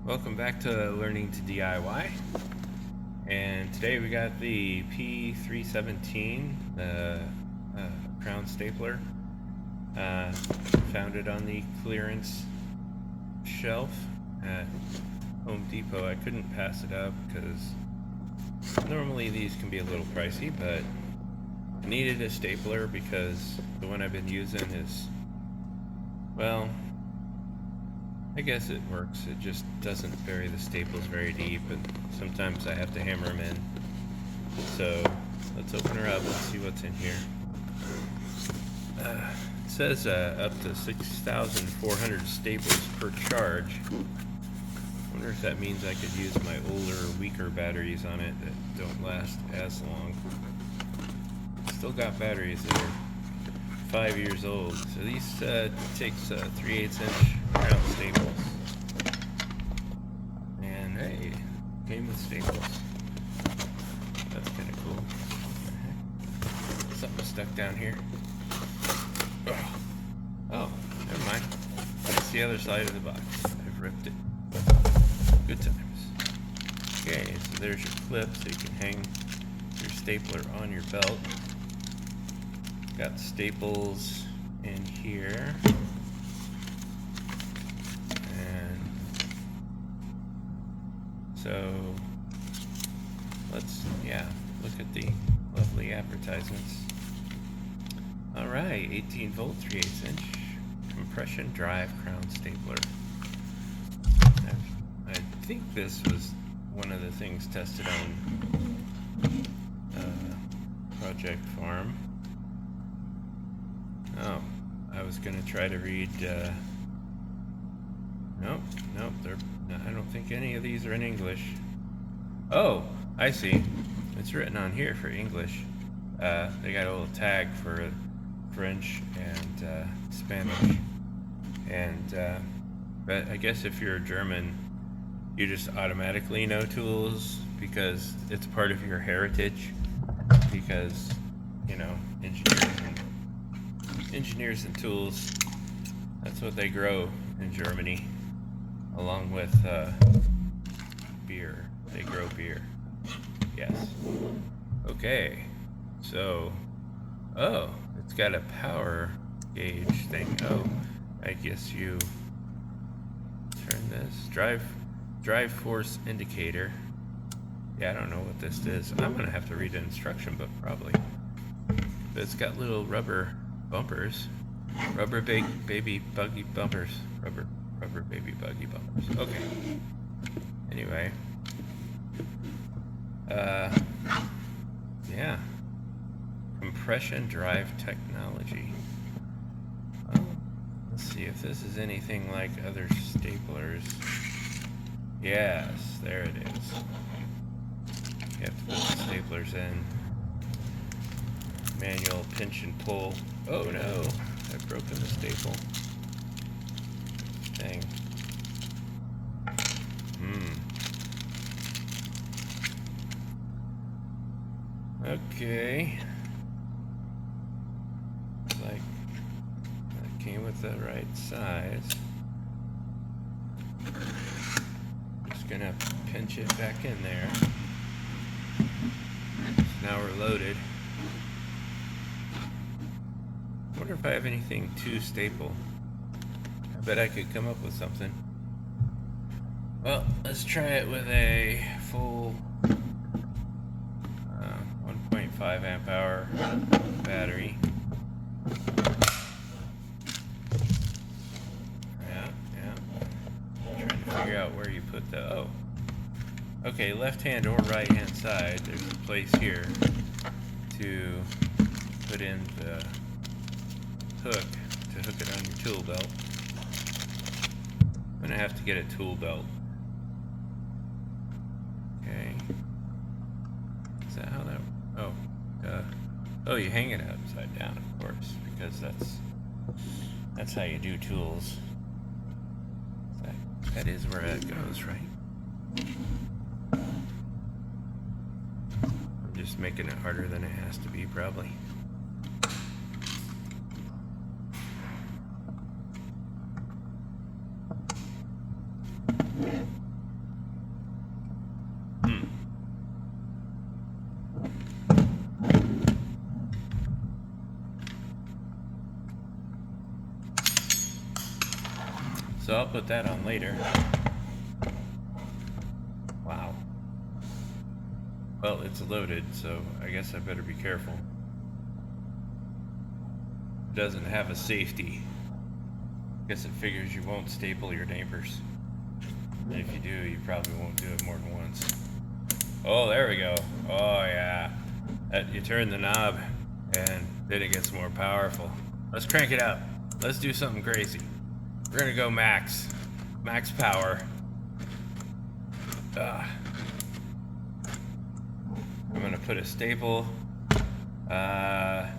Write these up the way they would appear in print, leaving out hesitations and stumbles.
Welcome back to Learning to DIY, and today we got the P317, the crown stapler. Found it on the clearance shelf at Home Depot. I couldn't pass it up because normally these can be a little pricey, but I needed a stapler because the one I've been using is, well, I guess it works. It just doesn't bury the staples very deep, and sometimes I have to hammer them in. So let's open her up and see what's in here. It says up to 6,400 staples per charge. I wonder if that means I could use my older, weaker batteries on it that don't last as long. Still got batteries that are 5 years old. So these takes 3/8 inch crown staples. And hey, came with staples. That's kind of cool. Something stuck down here. Oh, never mind. That's the other side of the box. I've ripped it. Good times. Okay, so there's your clip so you can hang your stapler on your belt. Got staples in here, and so let's look at the lovely advertisements. All right, 18 volt 3/8 inch compression drive crown stapler. I think this was one of the things tested on Project Farm. Oh, I was gonna try to read, nope, I don't think any of these are in English. Oh, I see. It's written on here for English. They got a little tag for French and Spanish. And, but I guess if you're German, you just automatically know tools because it's part of your heritage, because, you know, engineers and tools, that's what they grow in Germany, along with beer. They grow beer. Yes. Okay, so it's got a power gauge thing. Oh, I guess you turn this drive force indicator. Yeah, I don't know what this is. I'm gonna have to read an instruction book probably. But it's got little rubber bumpers, rubber baby buggy bumpers, rubber baby buggy bumpers. Okay. Anyway, yeah, compression drive technology. Let's see if this is anything like other staplers. Yes, there it is. You have to put the staplers in. Manual pinch and pull. Oh no, I've broken the staple. Dang. Okay. Looks like that came with the right size. Just gonna pinch it back in there. So now we're loaded. I wonder if I have anything to staple. I bet I could come up with something. Well, let's try it with a full 1.5 amp hour battery. Yeah. I'm trying to figure out where you put the, okay, left hand or right hand side, there's a place here to put in the hook to hook it on your tool belt. I'm gonna have to get a tool belt. Okay. Is that how that? Oh, you hang it upside down, of course, because that's how you do tools. That is where that goes, right? I'm just making it harder than it has to be, probably. So I'll put that on later. Wow. Well, it's loaded, so I guess I better be careful. It doesn't have a safety. Guess it figures you won't staple your neighbors. And if you do, you probably won't do it more than once. Oh, there we go. Oh, yeah. You turn the knob, and then it gets more powerful. Let's crank it up. Let's do something crazy. We're gonna go max. Max power. I'm gonna put a staple. I'm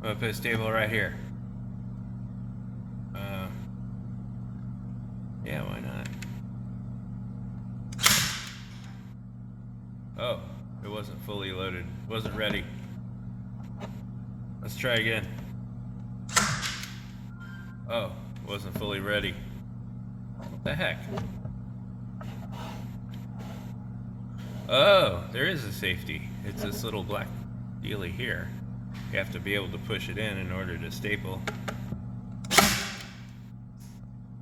gonna put a staple right here. Yeah, why not? Oh, it wasn't fully loaded. Wasn't ready. Let's try again. Oh, wasn't fully ready. What the heck? Oh, there is a safety. It's this little black dealy here. You have to be able to push it in order to staple.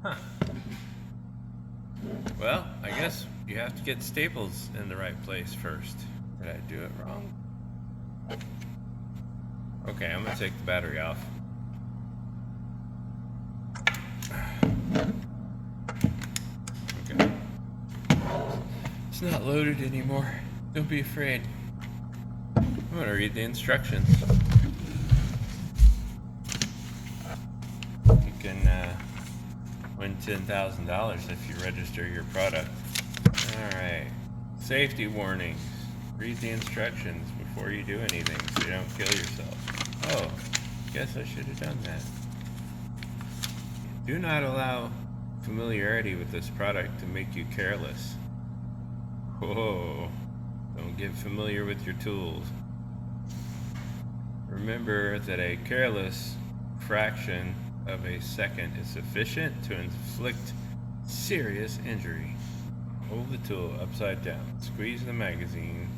Huh. Well, I guess you have to get staples in the right place first. Did I do it wrong? Okay, I'm gonna take the battery off. Okay. It's not loaded anymore. Don't be afraid. I'm gonna read the instructions. You can win $10,000 if you register your product. Alright. Safety warnings. Read the instructions before you do anything so you don't kill yourself. Oh, guess I should have done that. Do not allow familiarity with this product to make you careless. Whoa. Don't get familiar with your tools. Remember that a careless fraction of a second is sufficient to inflict serious injury. Hold the tool upside down. Squeeze the magazine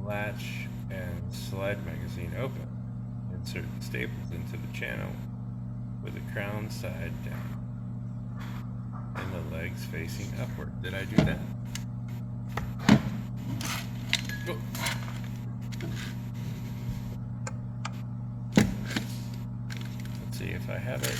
latch and slide magazine open. Insert the staples into the channel with the crown side down and the legs facing upward. Did I do that? Oh. Let's see if I have it.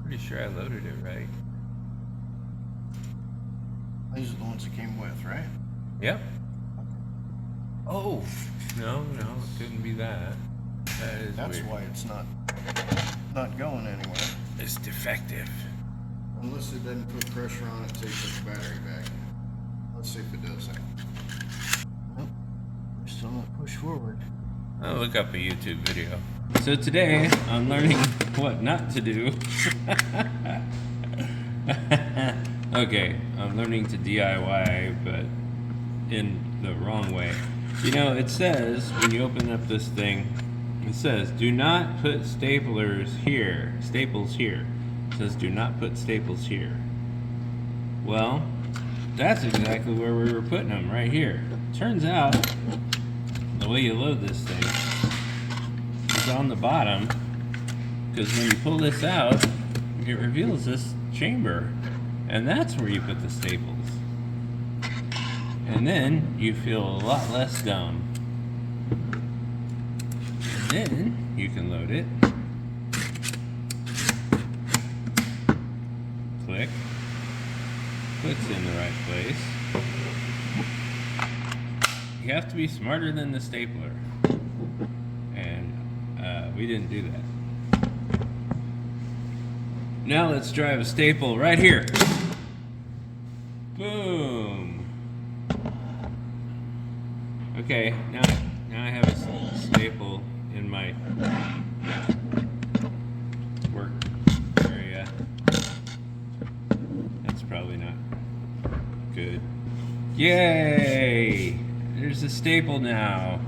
Pretty sure I loaded it right. These are the ones that came with, right? Yep. Oh, no, it couldn't be that. That's weird. Why it's not going anywhere. It's defective. Unless it doesn't put pressure on it to take the battery back. Let's see if it does that. Nope. We're still not pushed forward. I'll look up a YouTube video. So today, I'm learning what not to do. Okay, I'm learning to DIY, but in the wrong way. You know, it says, when you open up this thing, it says, do not put staples here. It says, do not put staples here. Well, that's exactly where we were putting them, right here. Turns out, the way you load this thing is on the bottom, because when you pull this out, it reveals this chamber, and that's where you put the staples. And then you feel a lot less dumb. And then you can load it. Click. Clicks in the right place. You have to be smarter than the stapler. And we didn't do that. Now let's drive a staple right here. Boom. Okay, now I have a staple in my work area. That's probably not good. Yay! There's a staple now,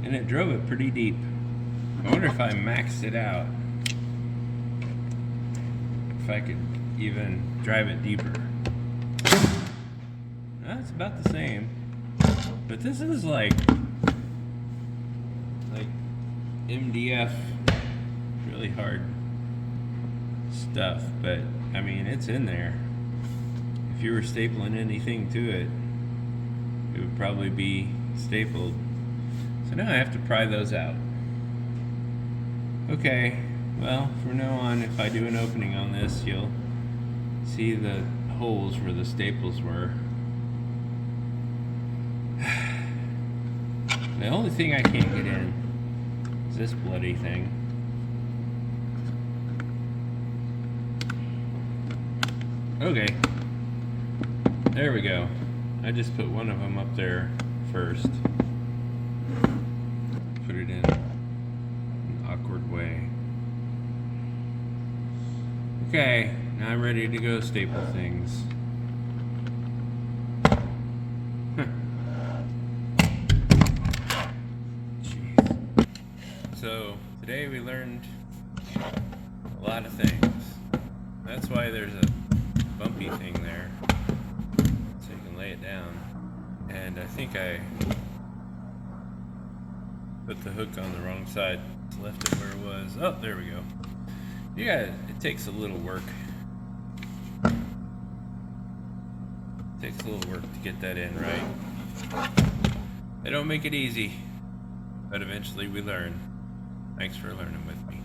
and it drove it pretty deep. I wonder if I maxed it out. If I could even drive it deeper. It's about the same. But this is like MDF, really hard stuff. But I mean, it's in there. If you were stapling anything to it, it would probably be stapled. So now I have to pry those out. Okay, well, from now on, if I do an opening on this, you'll see the holes where the staples were. The only thing I can't get in is this bloody thing. Okay, there we go. I just put one of them up there first. Put it in an awkward way. Okay, now I'm ready to go staple things. Jeez. So, today we learned a lot of things. That's why there's a bumpy thing there, so you can lay it down. And I think I put the hook on the wrong side, left it where it was. Oh, there we go. It takes a little work. It takes a little work to get that in right. They don't make it easy, but eventually we learn. Thanks for learning with me.